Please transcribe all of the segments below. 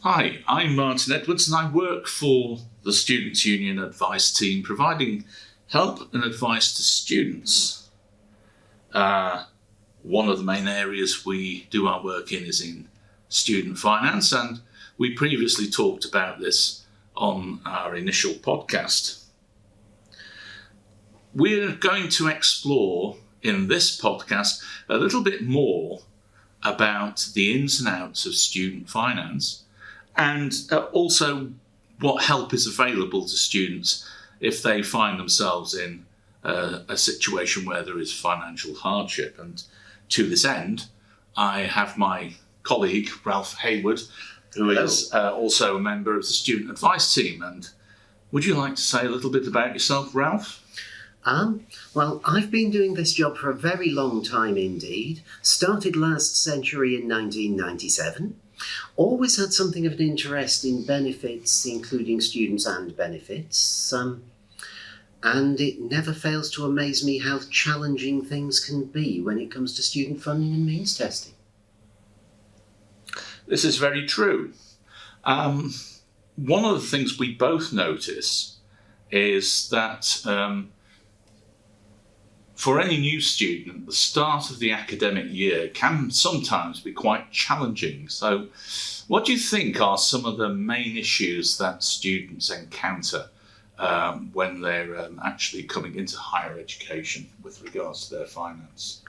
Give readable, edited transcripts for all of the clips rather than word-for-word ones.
Hi, I'm Martin Edwards and I work for the Students' Union Advice Team, providing help and advice to students. One of the main areas we do our work in is in student finance, and we previously talked about this on our initial podcast. We're going to explore in this podcast a little bit more about the ins and outs of student finance, and also what help is available to students if they find themselves in a situation where there is financial hardship. And to this end, I have my colleague, Ralph Hayward, who is also a member of the Student Advice Team. And would you like to say a little bit about yourself, Ralph? Well, I've been doing this job for a very long time indeed. Started last century in 1997. Always had something of an interest in benefits, including students and benefits. And it never fails to amaze me how challenging things can be when it comes to student funding and means testing. This is very true. One of the things we both notice is that for any new student, the start of the academic year can sometimes be quite challenging. So what do you think are some of the main issues that students encounter when they're actually coming into higher education with regards to their finance?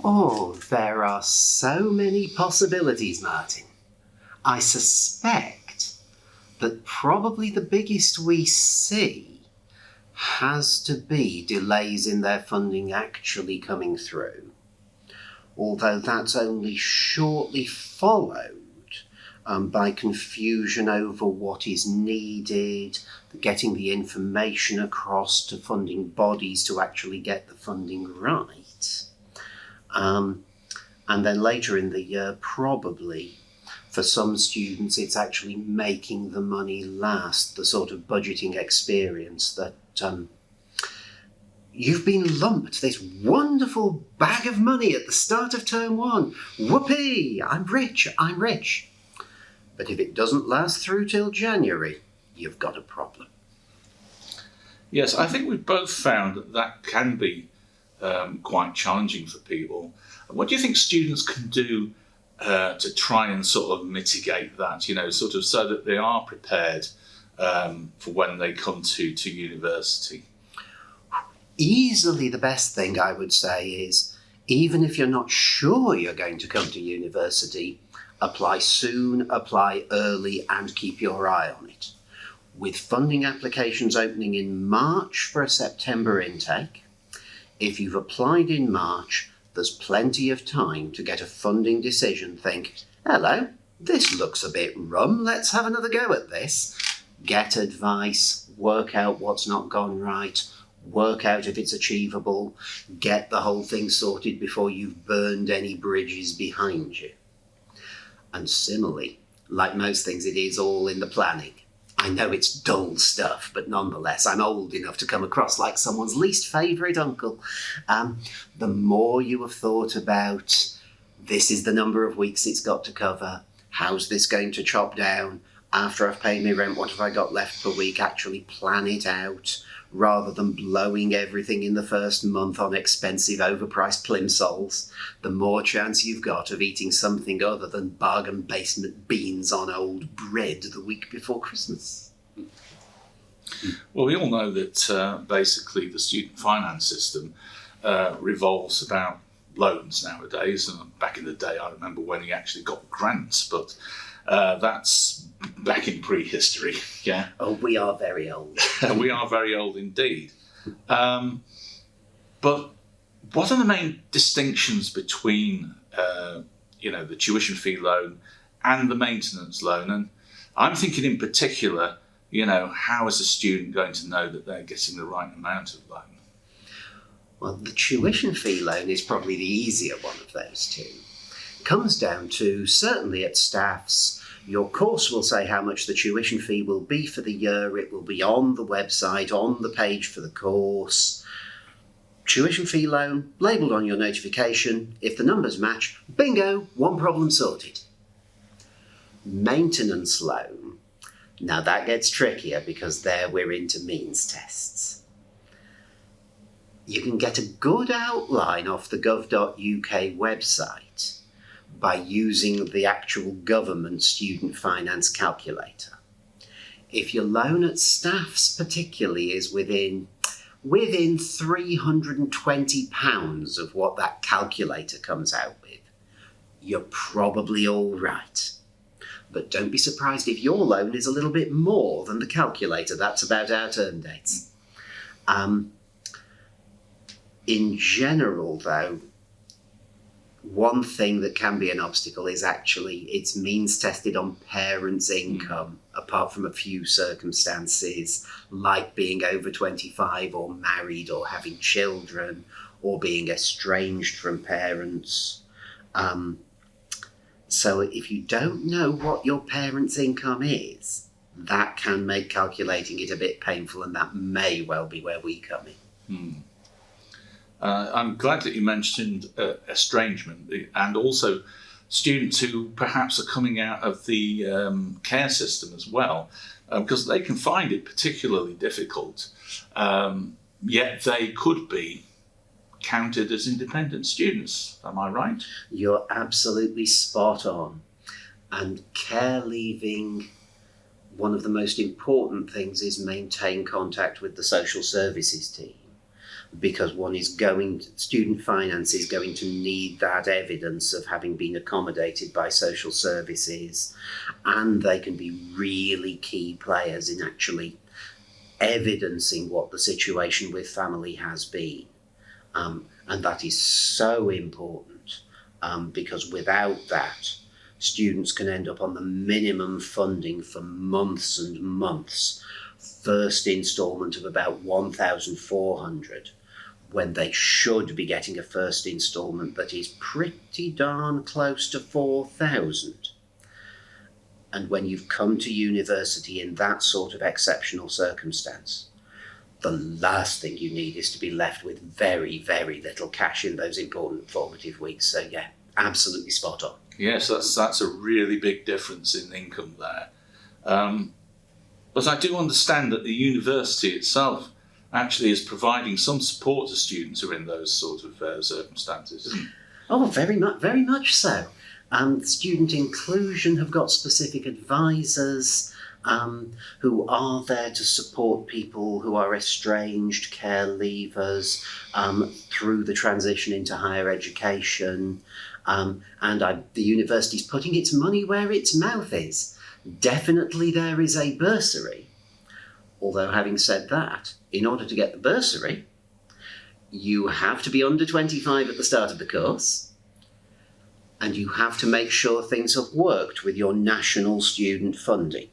Oh, there are so many possibilities, Martin. I suspect that probably the biggest we see has to be delays in their funding actually coming through, although that's only shortly followed by confusion over what is needed, getting the information across to funding bodies to actually get the funding right. And then later in the year, probably, for some students, it's actually making the money last, the sort of budgeting experience that you've been lumped this wonderful bag of money at the start of term one. Whoopee, I'm rich. But if it doesn't last through till January, you've got a problem. Yes, I think we've both found that can be quite challenging for people. What do you think students can do to try and sort of mitigate that, sort of so that they are prepared for when they come to university? Easily the best thing I would say is, even if you're not sure you're going to come to university, apply soon, apply early, and keep your eye on it. With funding applications opening in March for a September intake, if you've applied in March, there's plenty of time to get a funding decision. Think, hello, this looks a bit rum, let's have another go at this. Get advice, work out what's not gone right, work out if it's achievable, get the whole thing sorted before you've burned any bridges behind you. And similarly, like most things, it is all in the planning. I know it's dull stuff, but nonetheless, I'm old enough to come across like someone's least favourite uncle. The more you have thought about, this is the number of weeks it's got to cover, how's this going to chop down, after I've paid my rent, what have I got left per week, actually plan it out, rather than blowing everything in the first month on expensive, overpriced plimsolls, the more chance you've got of eating something other than bargain basement beans on old bread the week before Christmas. Well, we all know that basically the student finance system revolves about loans nowadays. And back in the day, I remember when you actually got grants, but that's back in prehistory, yeah. Oh, we are very old. We are very old indeed. But what are the main distinctions between, the tuition fee loan and the maintenance loan? And I'm thinking in particular, how is a student going to know that they're getting the right amount of loan? Well, the tuition fee loan is probably the easier one of those two. It comes down to, certainly at staffs, your course will say how much the tuition fee will be for the year. It will be on the website, on the page for the course. Tuition fee loan, labelled on your notification. If the numbers match, bingo, one problem sorted. Maintenance loan, now that gets trickier because there we're into means tests. You can get a good outline off the gov.uk website by using the actual government student finance calculator. If your loan at staff's particularly is within £320 of what that calculator comes out with, you're probably all right. But don't be surprised if your loan is a little bit more than the calculator. That's about our term dates. In general, though, one thing that can be an obstacle is actually it's means tested on parents' income, apart from a few circumstances like being over 25 or married or having children or being estranged from parents. So if you don't know what your parents' income is, that can make calculating it a bit painful, and that may well be where we come in. I'm glad that you mentioned estrangement and also students who perhaps are coming out of the care system as well, because they can find it particularly difficult, yet they could be counted as independent students. Am I right? You're absolutely spot on. And care leaving, one of the most important things is maintain contact with the social services team, because student finance is going to need that evidence of having been accommodated by social services, and they can be really key players in actually evidencing what the situation with family has been. And that is so important, because without that, students can end up on the minimum funding for months and months, first instalment of about 1,400, when they should be getting a first instalment that is pretty darn close to 4,000. And when you've come to university in that sort of exceptional circumstance, the last thing you need is to be left with very, very little cash in those important formative weeks. So yeah, absolutely spot on. Yes, that's a really big difference in income there. But I do understand that the university itself actually is providing some support to students who are in those sort of circumstances, isn't it? Oh, very much so. Student inclusion have got specific advisors who are there to support people who are estranged, care leavers, through the transition into higher education. The university's putting its money where its mouth is. Definitely there is a bursary. Although having said that, in order to get the bursary, you have to be under 25 at the start of the course, and you have to make sure things have worked with your national student funding,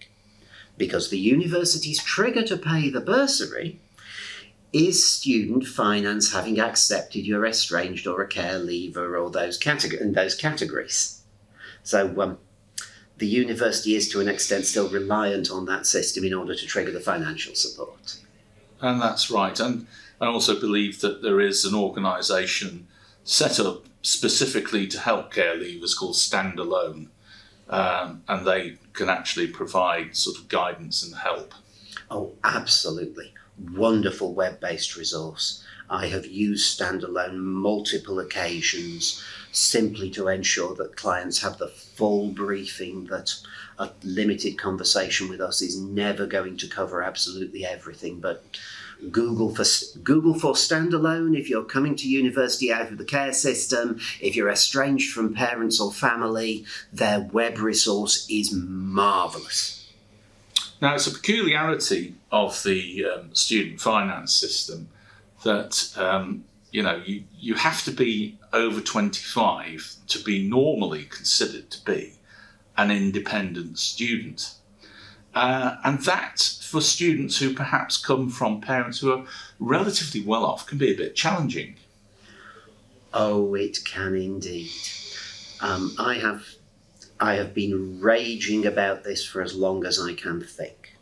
because the university's trigger to pay the bursary is student finance having accepted you're estranged or a care leaver or those categories. So the university is to an extent still reliant on that system in order to trigger the financial support. And that's right. And I also believe that there is an organisation set up specifically to help care leavers called Standalone, and they can actually provide sort of guidance and help. Oh, absolutely. Wonderful web-based resource. I have used Standalone multiple occasions simply to ensure that clients have the full briefing, that a limited conversation with us is never going to cover absolutely everything, but Google for Standalone if you're coming to university out of the care system. If you're estranged from parents or family, their web resource is marvellous. Now, it's a peculiarity of the student finance system that you have to be over 25 to be normally considered to be an independent student. And that, for students who perhaps come from parents who are relatively well off, can be a bit challenging. Oh, it can indeed. I have been raging about this for as long as I can think.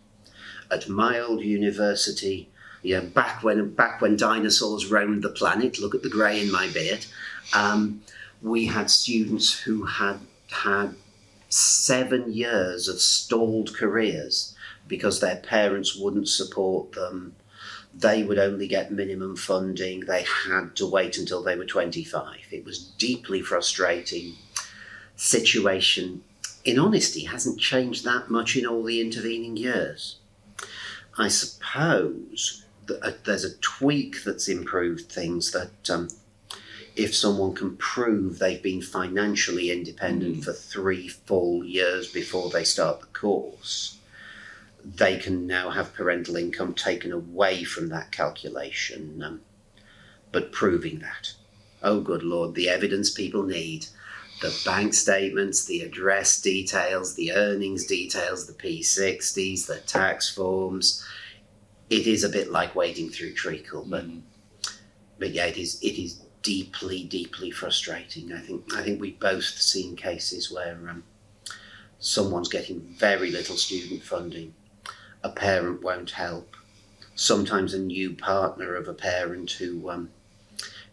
At my old university, back when dinosaurs roamed the planet, look at the grey in my beard, we had students who had 7 years of stalled careers because their parents wouldn't support them. They would only get minimum funding. They had to wait until they were 25. It was deeply frustrating situation. In honesty, hasn't changed that much in all the intervening years. I suppose that there's a tweak that's improved things, that if someone can prove they've been financially independent for 3 full years before they start the course, they can now have parental income taken away from that calculation. But proving that, oh good Lord, the evidence people need, the bank statements, the address details, the earnings details, the P60s, the tax forms. It is a bit like wading through treacle, but yeah, it is deeply, deeply frustrating. I think we've both seen cases where someone's getting very little student funding, a parent won't help, sometimes a new partner of a parent who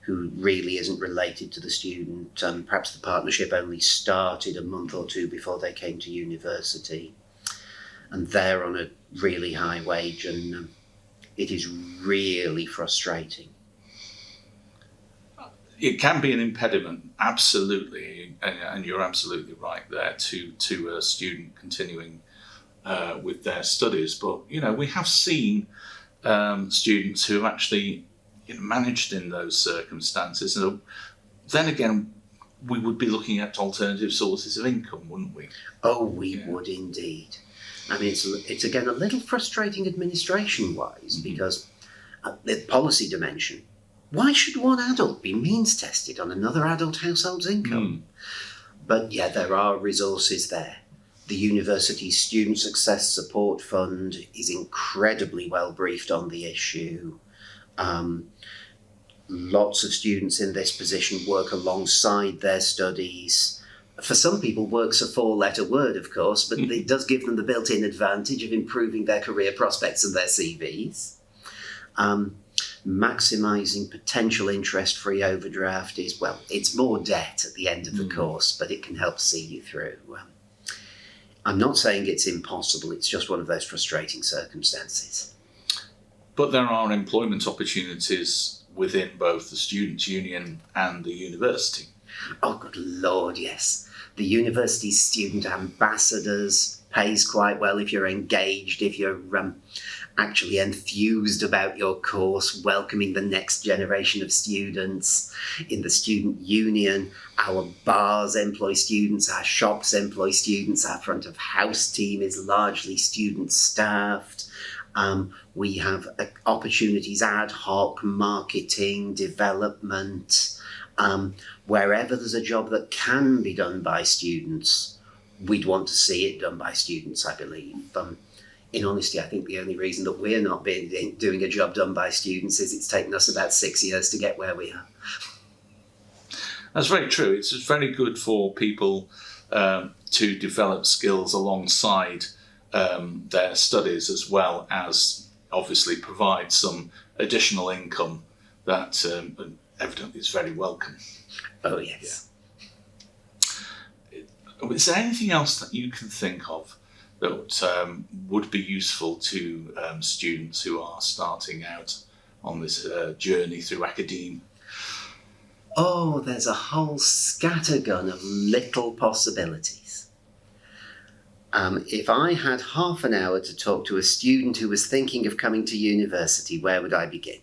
really isn't related to the student. Perhaps the partnership only started a month or two before they came to university, and they're on a really high wage, and it is really frustrating. It can be an impediment, absolutely, and you're absolutely right there, to a student continuing with their studies. But we have seen students who have actually managed in those circumstances. And then again, we would be looking at alternative sources of income, wouldn't we? Oh, we would indeed. I mean, it's again a little frustrating administration-wise, because the policy dimension, why should one adult be means tested on another adult household's income? But yeah, there are resources there. The University Student Success Support Fund is incredibly well briefed on the issue. Lots of students in this position work alongside their studies. For some people, work's a 4-letter word, of course, but it does give them the built-in advantage of improving their career prospects and their CVs. Maximising potential interest-free overdraft is, well, it's more debt at the end of the course, but it can help see you through. I'm not saying it's impossible, it's just one of those frustrating circumstances. But there are employment opportunities within both the Students' Union and the university. Oh, good Lord, yes. The university student ambassadors pays quite well if you're engaged, if you're actually enthused about your course, welcoming the next generation of students. In the student union, our bars employ students, our shops employ students, our front of house team is largely student staffed. We have opportunities, ad hoc, marketing, development. Wherever there's a job that can be done by students, we'd want to see it done by students, I believe. In honesty, I think the only reason that we're not doing a job done by students is it's taken us about 6 years to get where we are. That's very true. It's very good for people to develop skills alongside their studies, as well as obviously provide some additional income that evidently is very welcome. Oh, yes. Yeah. Is there anything else that you can think of that would be useful to students who are starting out on this journey through academia? Oh, there's a whole scattergun of little possibilities. If I had half an hour to talk to a student who was thinking of coming to university, where would I begin?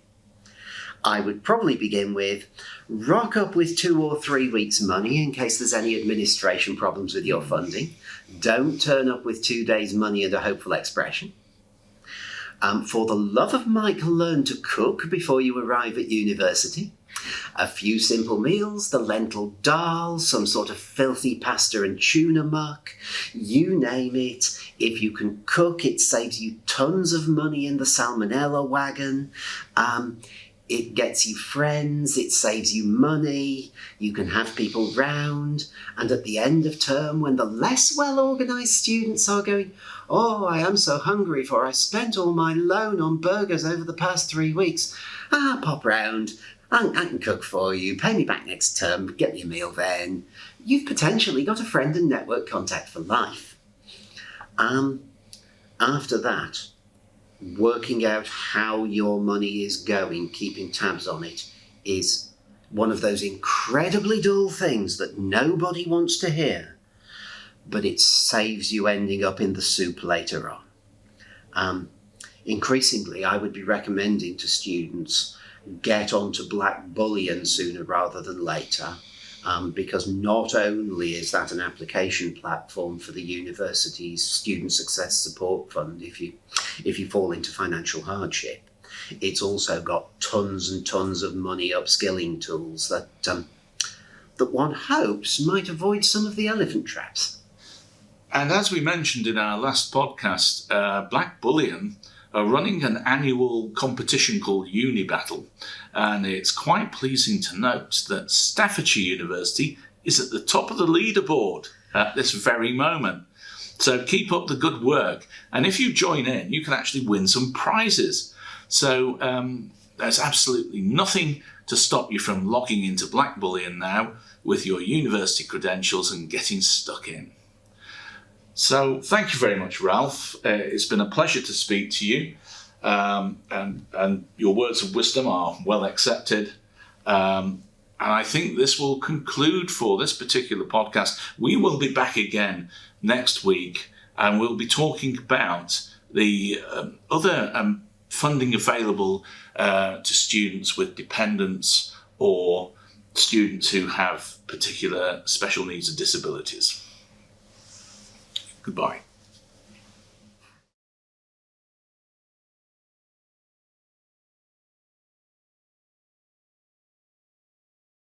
I would probably begin with, rock up with 2 or 3 weeks' money in case there's any administration problems with your funding. Don't turn up with 2 days' money and a hopeful expression. For the love of Mike, learn to cook before you arrive at university. A few simple meals, the lentil dal, some sort of filthy pasta and tuna muck, you name it. If you can cook, it saves you tons of money in the salmonella wagon. It gets you friends, it saves you money, you can have people round, and at the end of term, when the less well-organised students are going, oh, I am so hungry for I spent all my loan on burgers over the past 3 weeks, pop round, I can cook for you, pay me back next term, get me a meal then. You've potentially got a friend and network contact for life. After that, working out how your money is going, keeping tabs on it, is one of those incredibly dull things that nobody wants to hear, but it saves you ending up in the soup later on. Increasingly, I would be recommending to students get onto Black Bullion sooner rather than later, because not only is that an application platform for the university's Student Success Support Fund if you fall into financial hardship, it's also got tons and tons of money upskilling tools that one hopes might avoid some of the elephant traps. And as we mentioned in our last podcast, Black Bullion are running an annual competition called Uni Battle, and it's quite pleasing to note that Staffordshire University is at the top of the leaderboard at this very moment. So keep up the good work, and if you join in, you can actually win some prizes. So there's absolutely nothing to stop you from logging into Black Bullion now with your university credentials and getting stuck in. So thank you very much, Ralph. It's been a pleasure to speak to you, and your words of wisdom are well accepted. And I think this will conclude for this particular podcast. We will be back again next week, and we'll be talking about the other funding available to students with dependents or students who have particular special needs and disabilities. Goodbye.